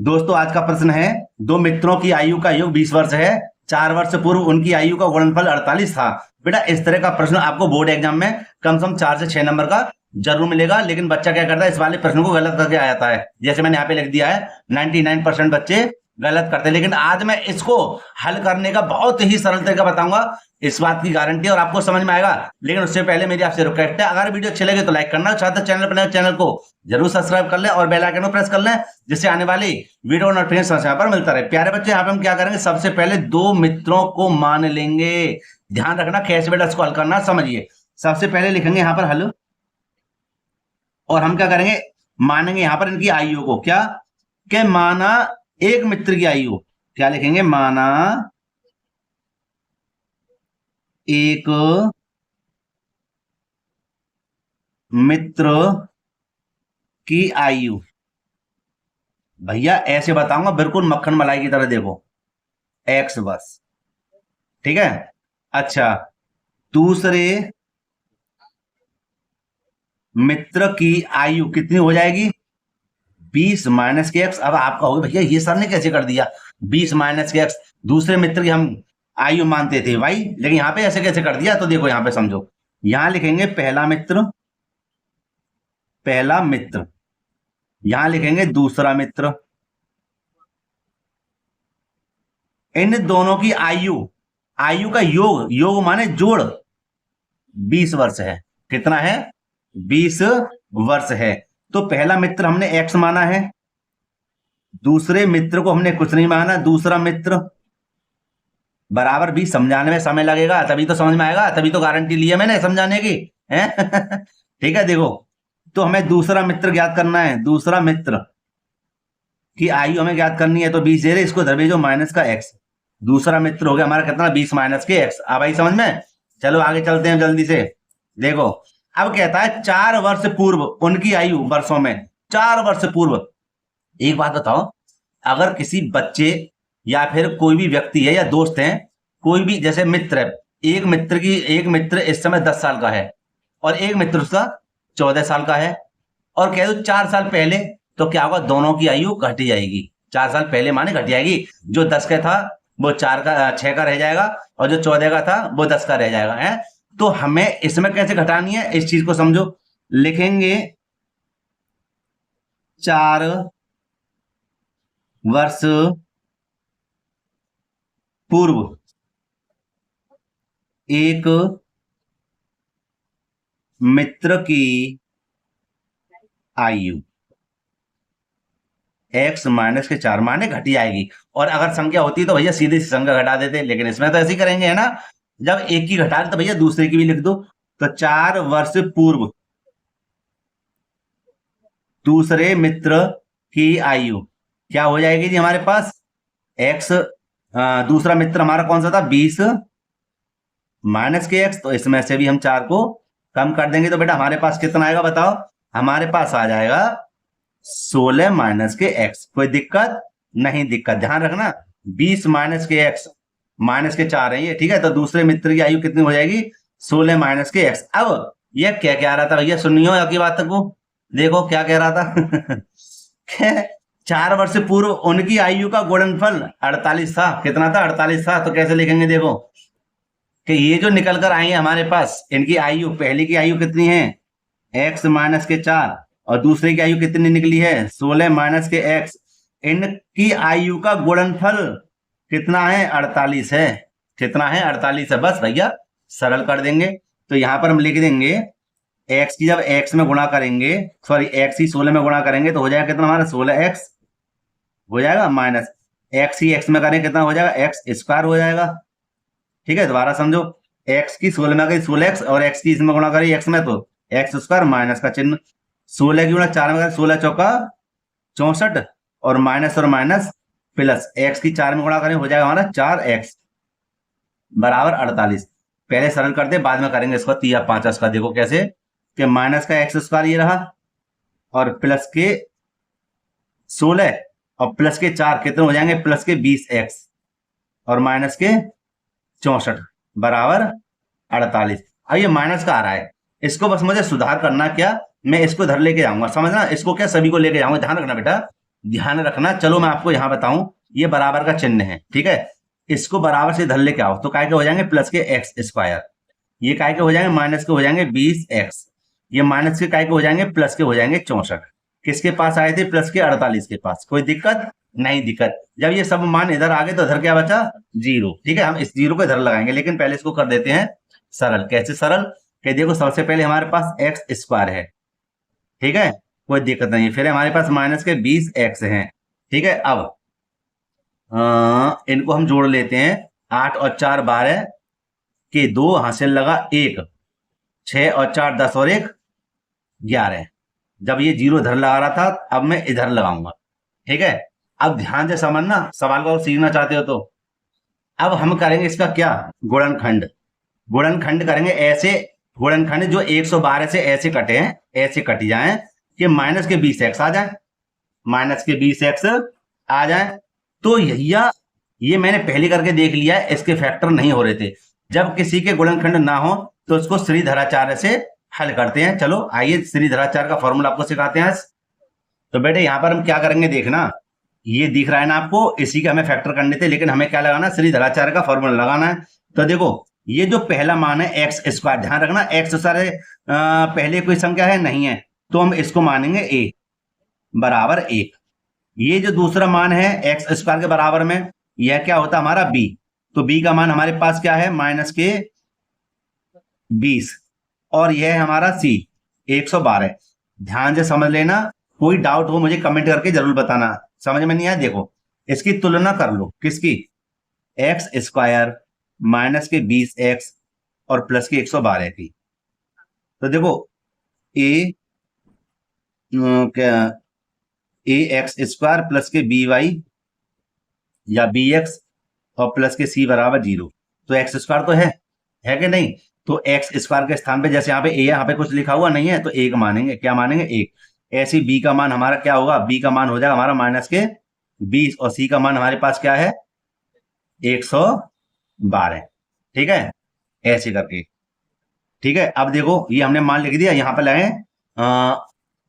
दोस्तों आज का प्रश्न है, दो मित्रों की आयु का योग 20 वर्ष है। 4 वर्ष पूर्व उनकी आयु का गुणनफल 48 था। बेटा इस तरह का प्रश्न आपको बोर्ड एग्जाम में कम से कम 4 से 6 नंबर का जरूर मिलेगा। लेकिन बच्चा क्या करता है, इस वाले प्रश्न को गलत करके आ जाता है। जैसे मैंने यहाँ पे लिख दिया है 99% बच्चे गलत करते हैं। लेकिन आज मैं इसको हल करने का बहुत ही सरल तरीका बताऊंगा, इस बात की गारंटी और आपको समझ में आएगा। लेकिन उससे पहले मेरी आपसे रिक्वेस्ट है, अगर वीडियो अच्छी लगे तो लाइक करना, छात्र चैनल पर चैनल को जरूर सब्सक्राइब कर लें और बेल आइकन को प्रेस कर लें, जिससे आने वाली वीडियो नोटिफिकेशन समय पर मिलता रहे। प्यारे बच्चे, यहाँ पे हम क्या करेंगे, सबसे पहले दो मित्रों को मान लेंगे। ध्यान रखना कैसे बेटा इसको हल करना, समझिए। सबसे पहले लिखेंगे यहाँ पर हल, और हम क्या करेंगे, मानेंगे यहाँ पर इनकी आयु को। क्या के माना एक मित्र की आयु, क्या लिखेंगे, माना एक मित्र की आयु। भैया ऐसे बताऊंगा बिल्कुल मक्खन मलाई की तरह, देखो एक्स बस, ठीक है। अच्छा, दूसरे मित्र की आयु कितनी हो जाएगी, 20 माइनस के एक्स। अब आपका होगा भैया ये सर ने कैसे कर दिया, 20 माइनस के एक्स। दूसरे मित्र की हम आयु मानते थे भाई, लेकिन यहाँ पे ऐसे कैसे कर दिया, तो देखो यहाँ पे समझो। यहां लिखेंगे पहला मित्र, पहला मित्र, यहां लिखेंगे दूसरा मित्र। इन दोनों की आयु, आयु का योग, योग माने जोड़, 20 वर्ष है। कितना है, 20 वर्ष है। तो पहला मित्र हमने x माना है, दूसरे मित्र को हमने कुछ नहीं माना, दूसरा मित्र बराबर 20। समझाने में समय लगेगा तभी तो समझ में आएगा, तभी तो गारंटी ली है मैंने समझाने की है। ठीक है, देखो तो हमें दूसरा मित्र ज्ञात करना है, दूसरा मित्र की आयु हमें ज्ञात करनी है। तो 20 दे रहे, इसको धर भेजो माइनस का x। दूसरा मित्र हो गया हमारा कितना, 20 माइनस के x। अब आई समझ में, चलो आगे चलते हैं जल्दी से। देखो अब कहता है 4 वर्ष पूर्व उनकी आयु, वर्षों में 4 वर्ष पूर्व। एक बात बताओ, अगर किसी बच्चे या फिर कोई भी व्यक्ति है या दोस्त है, कोई भी जैसे मित्र है, एक मित्र इस समय 10 साल का है और एक मित्र उसका 14 साल का है, और कह दो 4 साल पहले, तो क्या होगा, दोनों की आयु घट जाएगी। 4 साल पहले माने घट जाएगी, जो 10 का था वो 6 का रह जाएगा, और जो 14 का था वो 10 का रह जाएगा है। तो हमें इसमें कैसे घटानी है, इस चीज को समझो। लिखेंगे 4 वर्ष पूर्व एक मित्र की आयु, x माइनस के 4 माने घटी आएगी। और अगर संख्या होती तो भैया सीधे संख्या घटा देते, लेकिन इसमें तो ऐसे ही करेंगे है ना, जब एक की घटा तो भैया दूसरे की भी लिख दो। तो 4 वर्ष पूर्व दूसरे मित्र की आयु क्या हो जाएगी जी, हमारे पास x, दूसरा मित्र हमारा कौन सा था, 20 माइनस के x। तो इसमें से भी हम 4 को कम कर देंगे, तो बेटा हमारे पास कितना आएगा बताओ, हमारे पास आ जाएगा 16 माइनस के x। कोई दिक्कत नहीं, दिक्कत ध्यान रखना, 20 माइनस के x, माइनस के 4 है ये, ठीक है। तो दूसरे मित्र की आयु कितनी हो जाएगी, 16 माइनस के x। अब ये क्या कह रहा था भैया, सुनियो आपकी बात को, देखो क्या कह रहा था। 4 वर्ष पूर्व उनकी आयु का गुणनफल 48 था। कितना था, 48 था। तो कैसे लिखेंगे, देखो कि ये जो निकल कर आई है हमारे पास, इनकी आयु, पहली की आयु कितनी है, x माइनस के 4, और दूसरे की आयु कितनी निकली है, 16 माइनस के x। इनकी आयु का गुणनफल कितना है, 48 है। कितना है, 48 है। बस भैया सरल कर देंगे। तो यहां पर हम लिख देंगे x की, जब x में गुणा करेंगे, सॉरी x ही 16 में गुणा करेंगे तो हो जाएगा कितना हमारा, 16x हो जाएगा, माइनस x ही x में करें कितना हो जाएगा, x स्क्वायर हो जाएगा। ठीक है, दोबारा समझो, x की 16 में करें 16x, और x की इसमें गुणा करें x में तो x स्क्वायर, माइनस का चिन्ह, 16 की गुणा 4 में करें 16 चौका 64, और माइनस प्लस x की 4 में गुणा करें हो जाएगा हमारा 4x बराबर 48। पहले सरल करते, बाद में करेंगे इसको 3 या 5 का। देखो कैसे, कि माइनस का x स्क्वायर ये रहा, और प्लस के 16 और प्लस के 4 कितने हो जाएंगे, प्लस के 20x और माइनस के 64 बराबर 48। अब ये माइनस का आ रहा है, इसको बस मुझे सुधार करना, क्या मैं इसको इधर लेके जाऊंगा, समझना, इसको क्या सभी को लेके जाऊंगा। ध्यान रखना बेटा, ध्यान रखना। चलो मैं आपको यहां बताऊं, ये बराबर का चिन्ह है, ठीक है। इसको बराबर से इधर लेके आओ तो काय के हो जाएंगे प्लस के एक्स स्क्वायर, ये काय के हो जाएंगे माइनस के हो जाएंगे 20x, ये माइनस के काय के हो जाएंगे प्लस के हो जाएंगे 64। किसके पास आए थे? प्लस के 48 के पास। कोई दिक्कत? नहीं दिक्कत। जब ये सब मान इधर आ गए तो इधर क्या बचा? 0, ठीक है। हम इस 0 को इधर लगाएंगे, लेकिन पहले इसको कर देते हैं सरल। कैसे सरल? कि देखो सबसे पहले हमारे पास एक्स स्क्वायर है, ठीक है, कोई दिक्कत नहीं है। फिर हमारे पास माइनस के 20x है, ठीक है। अब इनको हम जोड़ लेते हैं। 8 और 4 12 के 2 हासिल लगा 1, 6 और 4 10 और 1 11। जब ये 0 इधर लगा रहा था, अब मैं इधर लगाऊंगा, ठीक है। अब ध्यान से समझना, सवाल को सीखना चाहते हो तो। अब हम करेंगे इसका क्या? गुणनखंड। गुणनखंड करेंगे ऐसे, गुणनखंड जो 112 से ऐसे कटे हैं, ऐसे कट जाएं कि माइनस के 20x आ जाए, माइनस के 20x आ जाए। तो ये मैंने पहले करके देख लिया है, इसके फैक्टर नहीं हो रहे थे। जब किसी के गुणनखंड ना हो तो उसको श्रीधराचार्य से हल करते हैं। चलो आइए श्रीधराचार्य का फॉर्मूला आपको सिखाते हैं। तो बेटे यहां पर हम क्या करेंगे देखना, ये दिख रहा है ना आपको, इसी के हमें फैक्टर करने थे, लेकिन हमें क्या लगाना? श्रीधराचार्य का फॉर्मूला लगाना है। तो देखो ये जो पहला मान है एक्स स्क्वायर, ध्यान रखना एक्स सारे पहले कोई संख्या है नहीं है, तो हम इसको मानेंगे a बराबर 1। ये जो दूसरा मान है एक्स स्क्वायर के बराबर में, यह क्या होता है हमारा b। तो b का मान हमारे पास क्या है? माइनस के 20, और यह है हमारा c 112। ध्यान से समझ लेना, कोई डाउट हो मुझे कमेंट करके जरूर बताना। समझ में नहीं आया? देखो इसकी तुलना कर लो, किसकी? एक्स स्क्वायर माइनस के 20x और प्लस के 112 की। तो देखो ए क्या, ए एक्स स्क्वायर प्लस के बी वाई या बी एक्स और प्लस के सी बराबर 0। तो एक्स स्क्वायर तो है कि नहीं? तो एक्स स्क्वायर के स्थान पे जैसे यहाँ पे ए, यहाँ पे कुछ लिखा हुआ नहीं है तो 1 मानेंगे। क्या मानेंगे? 1। ऐसे बी का मान हमारा क्या होगा? बी का मान हो जाएगा हमारा माइनस के 20 और सी का मान हमारे पास क्या है? 112, ठीक है, ऐसे करके, ठीक है। अब देखो ये हमने मान लिख दिया, यहाँ पे लगे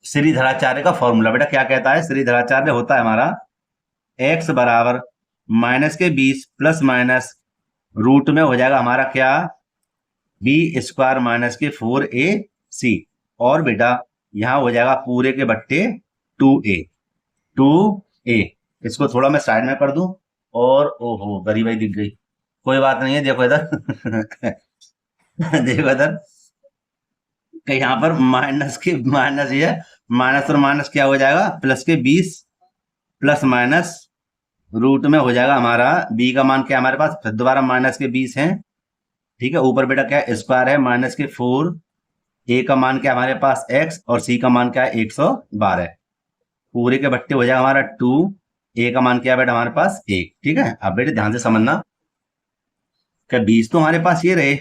श्रीधराचार्य का फॉर्मूला। बेटा क्या कहता है? श्रीधराचार्य होता है हमारा x बराबर माइनस के 20 प्लस माइनस रूट में हो जाएगा हमारा क्या? बी स्क्वायर माइनस के 4ac, और बेटा यहां हो जाएगा पूरे के बट्टे 2a। इसको थोड़ा मैं साइड में कर दूं, और ओहो गरीब भाई दिख गई, कोई बात नहीं है। देखो इधर देखो इधर यहाँ पर माइनस के माइनस, ये माइनस और माइनस क्या हो जाएगा? प्लस के 20 प्लस माइनस रूट में हो जाएगा हमारा b का मान क्या हमारे पास? फिर दोबारा माइनस के 20 है, ठीक है। ऊपर बेटा क्या स्क्वायर है माइनस के 4, a का मान क्या हमारे पास? x, और c का मान क्या है? 112। पूरे के बट्टे हो जाएगा हमारा 2, a का मान क्या है बेटा हमारे पास? 1, ठीक है। अब बेटे ध्यान से समझना, क्या 20 तो हमारे पास ये रहे,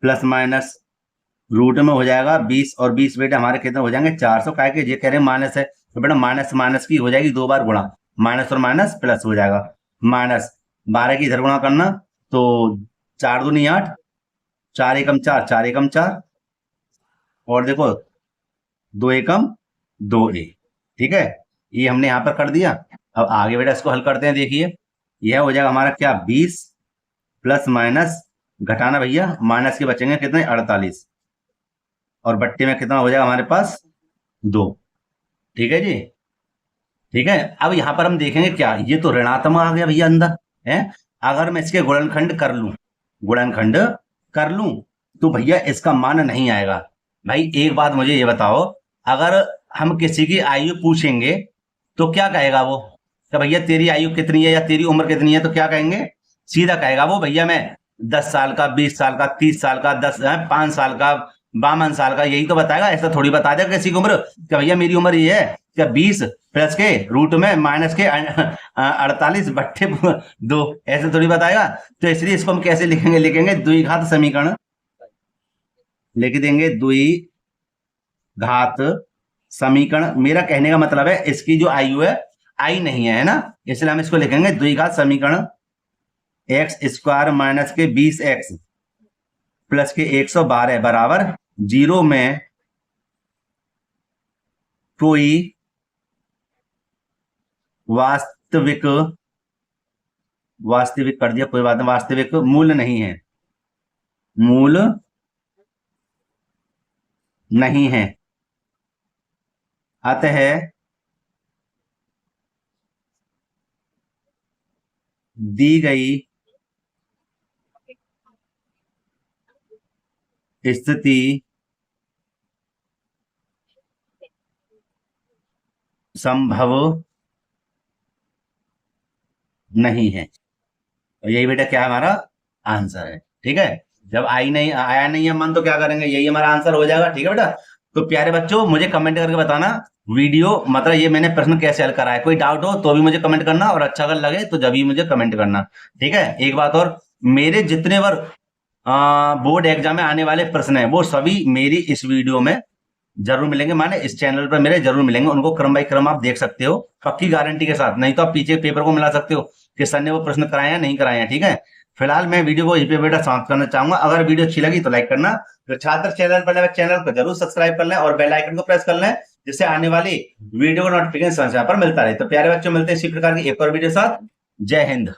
प्लस माइनस रूट में हो जाएगा 20, और 20 बेटा हमारे कितने हो जाएंगे? 400। क्या के ये कह रहे हैं माइनस है, तो बेटा माइनस माइनस की हो जाएगी 2 बार गुणा, माइनस और माइनस प्लस हो जाएगा। माइनस 12 की इधर गुणा करना, तो 4 दूनी 8, 4 एकम 4, 4 एकम 4, और देखो 2 एकम 2a, ठीक है। ये हमने यहां पर कर दिया। अब आगे बेटा इसको हल करते हैं। देखिए यह हो जाएगा हमारा क्या? 20 प्लस माइनस घटाना भैया, माइनस के बचेंगे कितने? 48, और बट्टे में कितना हो जाएगा हमारे पास? 2, ठीक है जी, ठीक है। अब यहां पर हम देखेंगे क्या, ये तो ऋणात्मक आ गया भैया अंदर है। अगर मैं इसके गुणनखंड कर लूं, गुणनखंड कर लूं, तो भैया इसका मान नहीं आएगा। भाई एक बात मुझे ये बताओ, अगर हम किसी की आयु पूछेंगे तो क्या कहेगा वो? कि भैया तेरी आयु कितनी है या तेरी उम्र कितनी है, तो क्या कहेंगे? सीधा कहेगा वो भैया मैं 10 साल का, 20 साल का, 30 साल का, 5 साल का, 52 साल का, यही तो बताएगा। ऐसा थोड़ी बता देगा किसी की उम्र कि भैया मेरी उम्र ये है, क्या 20 प्लस के रूट में माइनस के 48 बट्टे 2, ऐसे थोड़ी बताएगा। तो इसलिए इसको हम कैसे लिखेंगे? लिखेंगे द्विघात समीकरण, लिख देंगे द्विघात समीकरण। मेरा कहने का मतलब है इसकी जो आयु है आई नहीं है ना, इसलिए हम इसको लिखेंगे द्विघात समीकरण एक्स स्क्वायर माइनस के 20x प्लस के 112 बराबर 0 में कोई वास्तविक, वास्तविक कर दिया, कोई बात नहीं, वास्तविक मूल नहीं है, मूल नहीं है, अतः दी गई स्थिति संभव नहीं है। तो यही बेटा क्या है हमारा आंसर है। ठीक है, जब आई नहीं आया नहीं है मन तो क्या करेंगे, यही हमारा आंसर हो जाएगा। ठीक है बेटा, तो प्यारे बच्चों मुझे कमेंट करके बताना वीडियो मतलब ये मैंने प्रश्न कैसे हल करा है। कोई डाउट हो तो भी मुझे कमेंट करना, और अच्छा अगर लगे तो जब भी मुझे कमेंट करना। ठीक है, एक बात और, मेरे जितने बार बोर्ड एग्जाम में आने वाले प्रश्न है वो सभी मेरी इस वीडियो में जरूर मिलेंगे, माने इस चैनल पर मेरे जरूर मिलेंगे। उनको क्रम बाई क्रम आप देख सकते हो पक्की गारंटी के साथ, नहीं तो आप पीछे पेपर को मिला सकते हो कि सर ने वो प्रश्न कराए हैं नहीं कराए हैं। ठीक है, फिलहाल मैं वीडियो को यहीं पे बेटा समाप्त करना चाहूंगा। अगर वीडियो अच्छी लगी तो लाइक करना, तो छात्र चैनल पर चैनल को जरूर सब्सक्राइब कर लें और बेल आइकन को प्रेस कर लें, जिससे आने वाली वीडियो को नोटिफिकेशन पर मिलता रहे। तो प्यारे बच्चों मिलते हैं इसी प्रकार की एक और वीडियो साथ। जय हिंद।